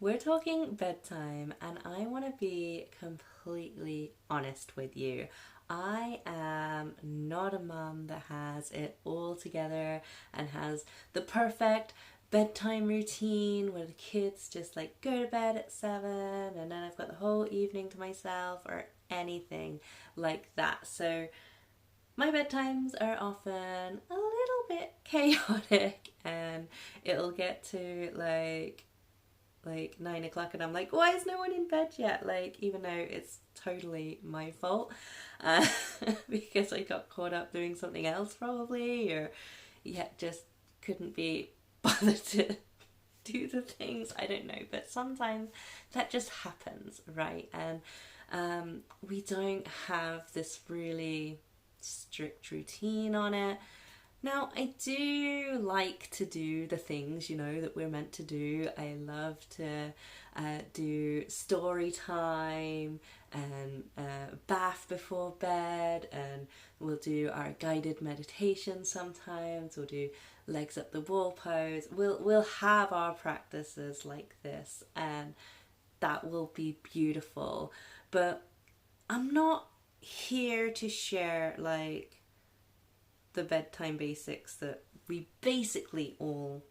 We're talking bedtime, and I want to be completely honest with you. I am not a mum that has it all together and has the perfect bedtime routine where the kids just like go to bed at 7 and then I've got the whole evening to myself or anything like that. So my bedtimes are often a little bit chaotic and it'll get to like 9 o'clock and I'm like, why is no one in bed yet? Like, even though it's totally my fault, uh, because I got caught up doing something else probably, or yeah, just couldn't be bothered to do the things. I don't know, but sometimes that just happens, right? And we don't have this really strict routine on it. Now, I do like to do the things, that we're meant to do. I love to do story time and bath before bed, and we'll do our guided meditation sometimes. We'll do legs up the wall pose. We'll have our practices like this, and that will be beautiful. But I'm not here to share like the bedtime basics that we basically all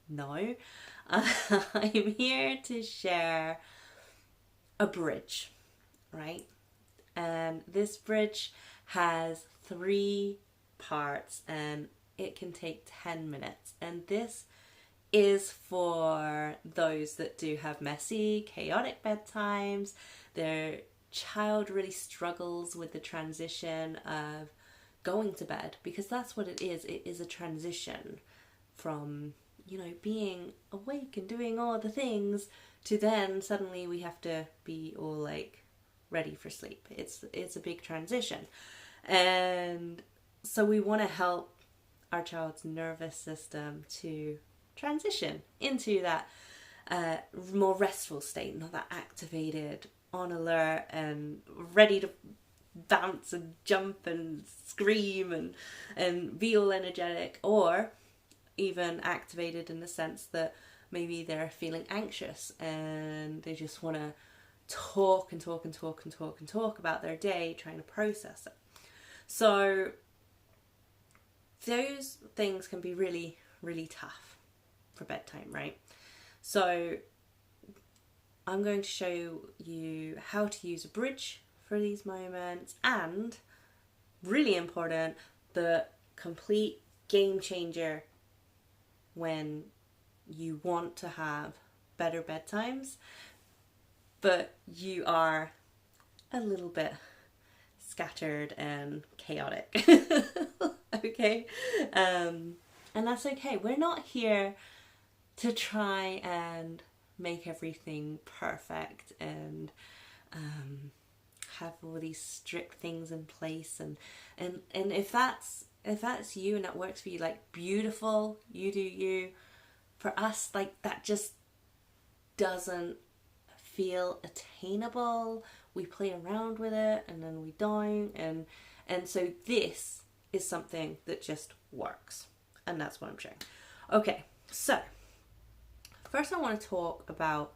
know. I'm here to share a bridge, right? And this bridge has 3 parts and it can take 10 minutes. And this is for those that do have messy, chaotic bedtimes. Their child really struggles with the transition of going to bed, because that's what it is. It is a transition from, being awake and doing all the things to then suddenly we have to be all like ready for sleep. It's a big transition. And so we want to help our child's nervous system to transition into that more restful state, not that activated, on alert and ready to bounce and jump and scream and be all energetic, or even activated in the sense that maybe they're feeling anxious and they just want to talk and talk and talk and talk and talk about their day, trying to process it. So those things can be really, really tough for bedtime, right? So I'm going to show you how to use a bridge for these moments, and really important, the complete game changer when you want to have better bedtimes but you are a little bit scattered and chaotic. Okay, and that's okay. We're not here to try and make everything perfect and have all these strict things in place, and if that's you and that works for you, like, beautiful, you do you. For us, like, that just doesn't feel attainable. We play around with it and then we don't, and so this is something that just works, and that's what I'm sharing. Okay, so first I want to talk about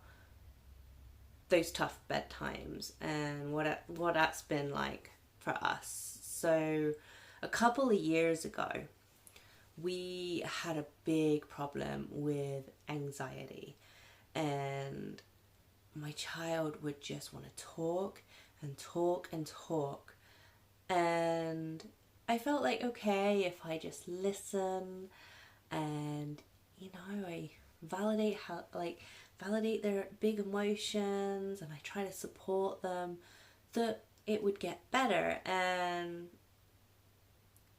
those tough bedtimes and what that's been like for us. So a couple of years ago, we had a big problem with anxiety, and my child would just want to talk and talk and talk, and I felt like, okay, if I just listen and I validate their big emotions and I try to support them, that it would get better. And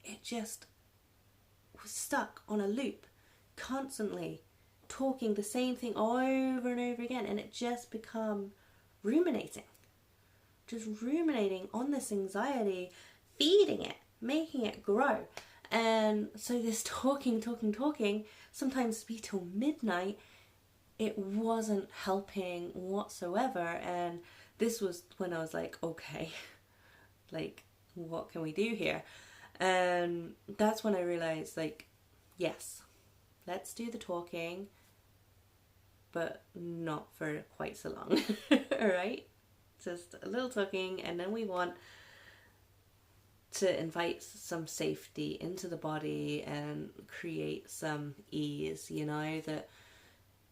it just was stuck on a loop, constantly talking the same thing over and over again, and it just become ruminating on this anxiety, feeding it, making it grow. And so this talking sometimes be till midnight. It wasn't helping whatsoever, and this was when I was like, okay, like, what can we do here? And that's when I realized, like, yes, let's do the talking, but not for quite so long. All right, just a little tucking, and then we want to invite some safety into the body and create some ease, you know, that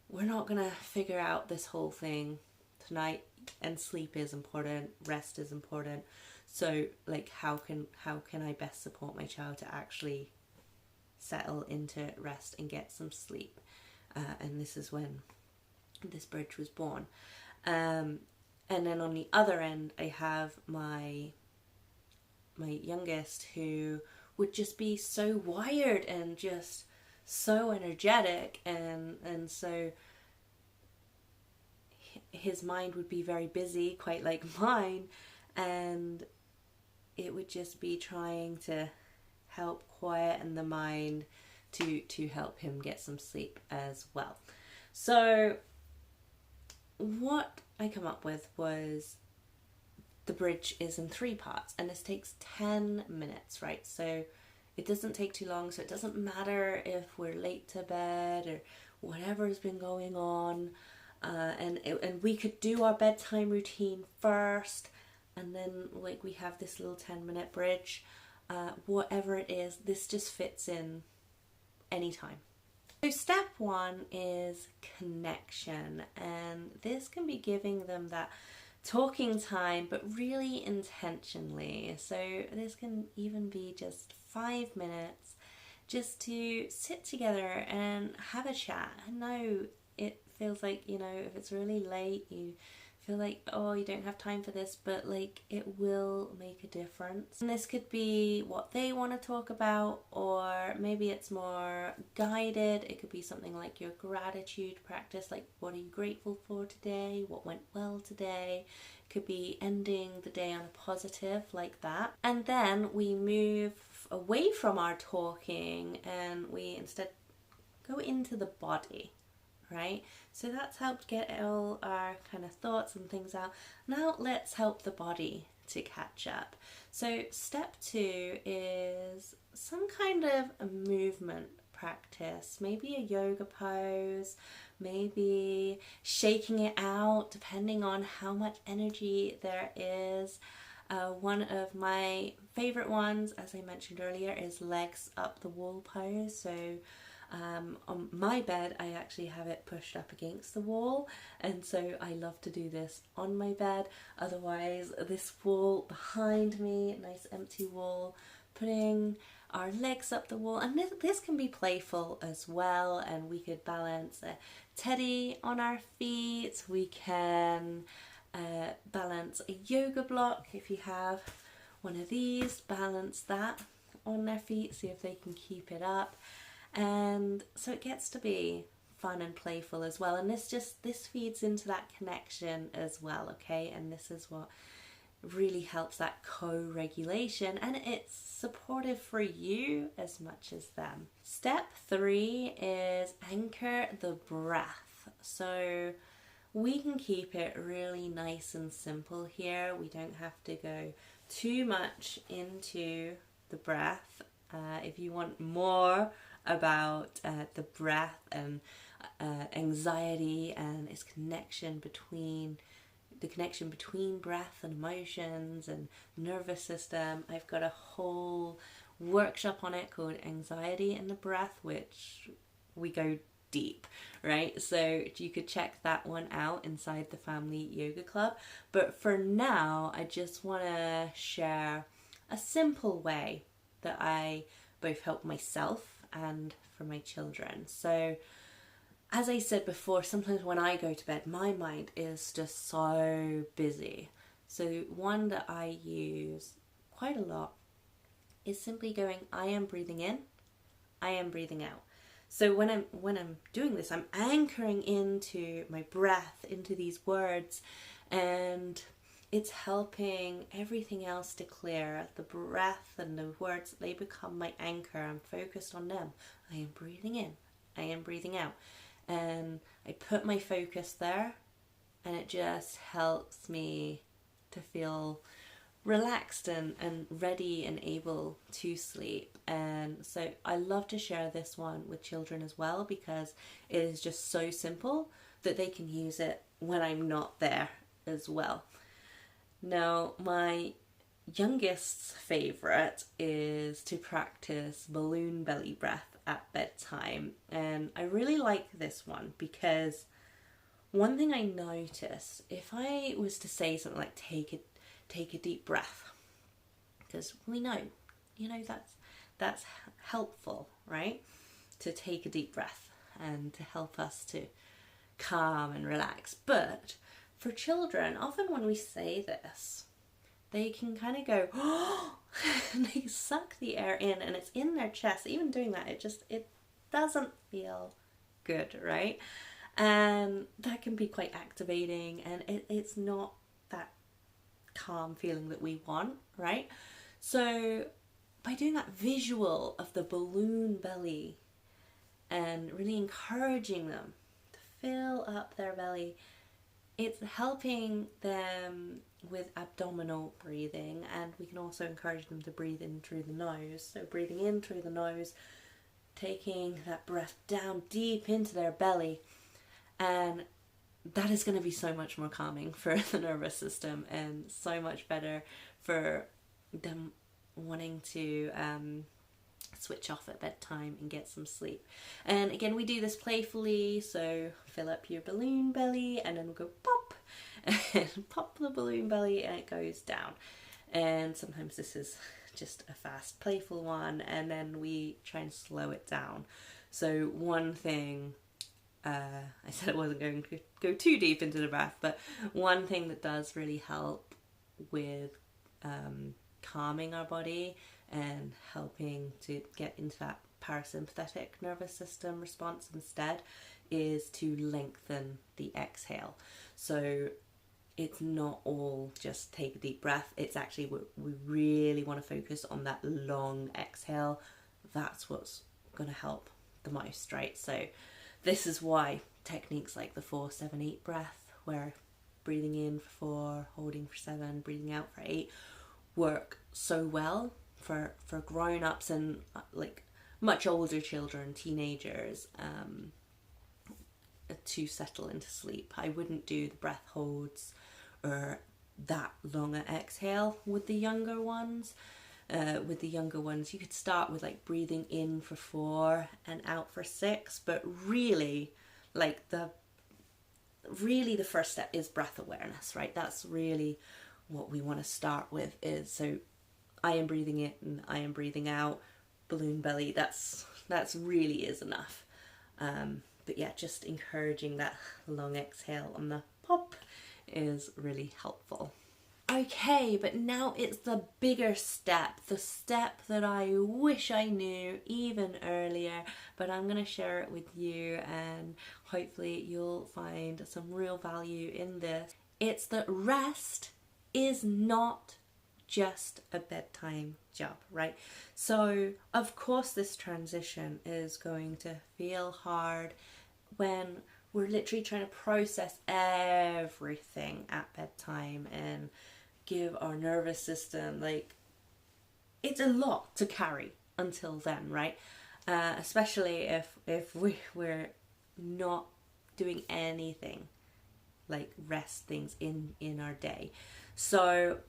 we're not gonna figure out this whole thing tonight, and sleep is important, rest is important. So like how can I best support my child to actually settle into rest and get some sleep? And this is when this bridge was born. And then on the other end, I have my youngest, who would just be so wired and just so energetic, and so his mind would be very busy, quite like mine, and it would just be trying to help quieten the mind to help him get some sleep as well. So what I come up with was, the bridge is in 3 parts, and this takes 10 minutes, right? So it doesn't take too long, so it doesn't matter if we're late to bed or whatever's been going on. And we could do our bedtime routine first, and then like we have this little 10-minute bridge. Whatever it is, this just fits in anytime. So step 1 is connection, and this can be giving them that talking time, but really intentionally. So this can even be just 5 minutes just to sit together and have a chat. I know it feels like, you know, if it's really late, you feel like, oh, you don't have time for this, but like it will make a difference. And this could be what they want to talk about, or maybe it's more guided. It could be something like your gratitude practice, like what are you grateful for today, what went well today. It could be ending the day on a positive, like that. And then we move away from our talking, and we instead go into the body. Right? So that's helped get all our kind of thoughts and things out. Now let's help the body to catch up. So step 2 is some kind of a movement practice, maybe a yoga pose, maybe shaking it out, depending on how much energy there is. One of my favorite ones, as I mentioned earlier, is legs up the wall pose. So on my bed, I actually have it pushed up against the wall, and so I love to do this on my bed. Otherwise, this wall behind me, nice empty wall, putting our legs up the wall, and this can be playful as well, and we could balance a teddy on our feet. We can balance a yoga block. If you have one of these, balance that on their feet, see if they can keep it up. And so it gets to be fun and playful as well, and this feeds into that connection as well, okay? And this is what really helps that co-regulation, and it's supportive for you as much as them. Step 3 is anchor the breath. So we can keep it really nice and simple here. We don't have to go too much into the breath. If you want more about the breath and anxiety and its connection between breath and emotions and nervous system, I've got a whole workshop on it called Anxiety and the Breath, which we go deep, right? So you could check that one out inside the Family Yoga Club. But for now, I just want to share a simple way that I both help myself and for my children. So as I said before, sometimes when I go to bed, my mind is just so busy. So one that I use quite a lot is simply going, I am breathing in, I am breathing out. So when I'm doing this, I'm anchoring into my breath, into these words, and it's helping everything else to clear. The breath and the words, they become my anchor. I'm focused on them. I am breathing in, I am breathing out. And I put my focus there, and it just helps me to feel relaxed and ready and able to sleep. And so I love to share this one with children as well, because it is just so simple, that they can use it when I'm not there as well. Now, my youngest's favourite is to practice balloon belly breath at bedtime, and I really like this one because one thing I notice, if I was to say something like take a deep breath, because we know, that's helpful, right? To take a deep breath and to help us to calm and relax. But for children, often when we say this, they can kind of go, oh, and they suck the air in and it's in their chest. Even doing that, it doesn't feel good, right? And that can be quite activating, and it's not that calm feeling that we want, right? So by doing that visual of the balloon belly and really encouraging them to fill up their belly, it's helping them with abdominal breathing, and we can also encourage them to breathe in through the nose. So breathing in through the nose, taking that breath down deep into their belly, and that is going to be so much more calming for the nervous system and so much better for them wanting to switch off at bedtime and get some sleep. And again, we do this playfully, so fill up your balloon belly and then we'll go pop and pop the balloon belly and it goes down. And sometimes this is just a fast playful one, and then we try and slow it down. So one thing, I said I wasn't going to go too deep into the breath, but one thing that does really help with calming our body and helping to get into that parasympathetic nervous system response instead is to lengthen the exhale. So it's not all just take a deep breath. It's actually, we really want to focus on that long exhale. That's what's going to help the most, right? So this is why techniques like the 4-7-8 breath, where breathing in for 4, holding for 7, breathing out for 8, work so well for grown-ups and like much older children, teenagers, to settle into sleep. I wouldn't do the breath holds or that longer exhale with the younger ones. You could start with like breathing in for 4 and out for 6, but really the first step is breath awareness, right? That's really what we want to start with. Is so I am breathing in and I am breathing out, balloon belly. That's really is enough. But yeah, just encouraging that long exhale on the pop is really helpful. Okay, but now it's the bigger step, the step that I wish I knew even earlier, but I'm going to share it with you and hopefully you'll find some real value in this. It's that rest is not just a bedtime job, right? So of course this transition is going to feel hard when we're literally trying to process everything at bedtime and give our nervous system, it's a lot to carry until then, right? Especially if we're not doing anything like rest things in our day. So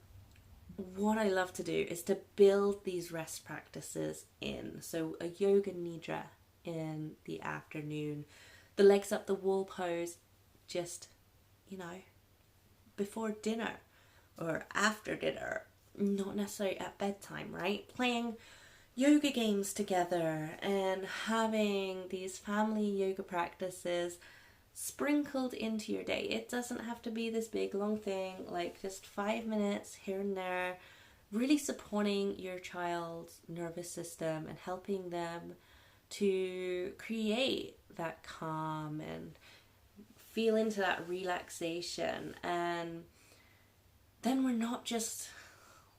what I love to do is to build these rest practices in. So a yoga nidra in the afternoon, the legs up the wall pose just, before dinner or after dinner, not necessarily at bedtime, right? Playing yoga games together and having these family yoga practices sprinkled into your day. It doesn't have to be this big long thing, like just 5 minutes here and there, really supporting your child's nervous system and helping them to create that calm and feel into that relaxation. And then we're not just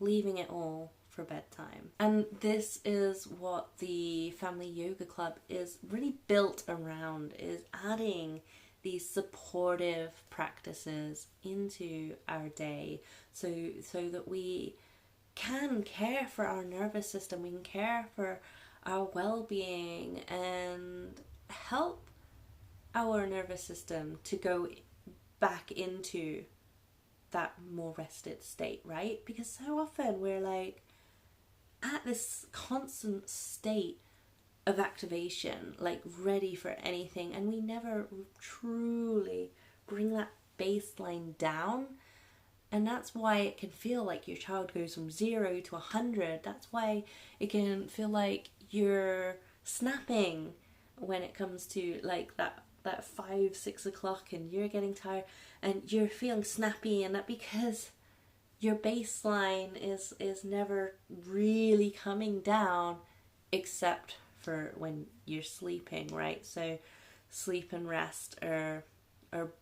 leaving it all for bedtime. And this is what the Family Yoga Club is really built around, is adding these supportive practices into our day so that we can care for our nervous system, we can care for our well-being and help our nervous system to go back into that more rested state, right? Because so often we're like at this constant state of activation, like ready for anything, and we never truly bring that baseline down. And that's why it can feel like your child goes from 0 to 100. That's why it can feel like you're snapping when it comes to like that 5-6 o'clock and you're getting tired and you're feeling snappy, and that because your baseline is never really coming down except for when you're sleeping, right? So sleep and rest are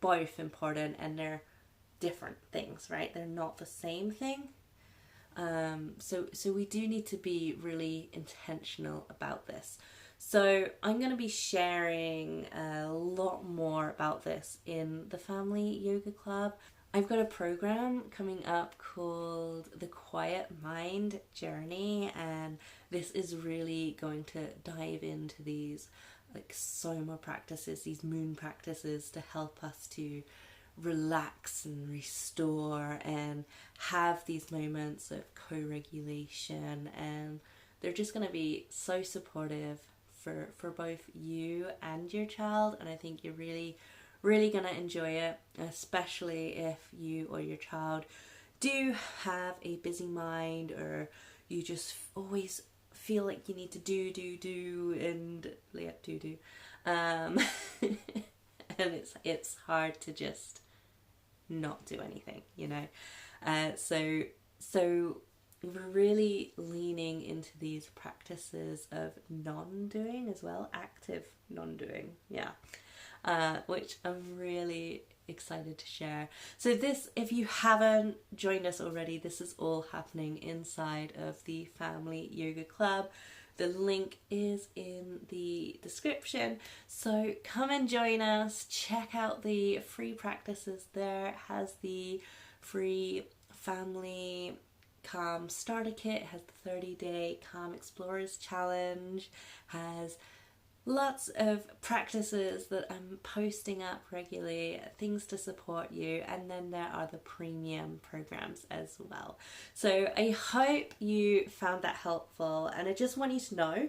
both important, and they're different things, right? They're not the same thing. So we do need to be really intentional about this. So I'm going to be sharing a lot more about this in the Family Yoga Club. I've got a program coming up called the Quiet Mind Journey, and this is really going to dive into these like soma practices, these moon practices, to help us to relax and restore and have these moments of co-regulation. And they're just going to be so supportive for both you and your child, and I think you're really going to enjoy it, especially if you or your child do have a busy mind, or you just always feel like you need to do and do and it's hard to just not do anything, you know. So we're really leaning into these practices of non-doing as well, active non-doing, which I'm really excited to share. So this, if you haven't joined us already, this is all happening inside of the Family Yoga Club. The link is in the description. So come and join us. Check out the free practices there. It has the free family Calm Starter Kit, has the 30-day Calm Explorers Challenge, has lots of practices that I'm posting up regularly, things to support you, and then there are the premium programs as well. So I hope you found that helpful, and I just want you to know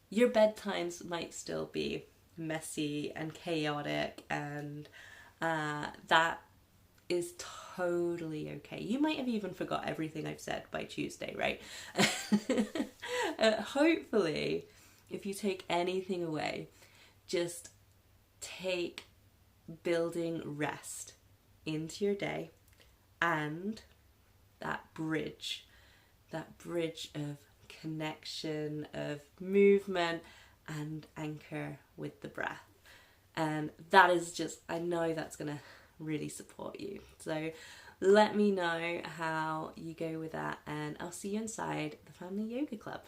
your bedtimes might still be messy and chaotic, and that is totally okay. You might have even forgot everything I've said by Tuesday, right? Hopefully, if you take anything away, just take building rest into your day and that bridge of connection, of movement and anchor with the breath. And that is just, I know that's going to really support you. So let me know how you go with that, and I'll see you inside the Family Yoga Club.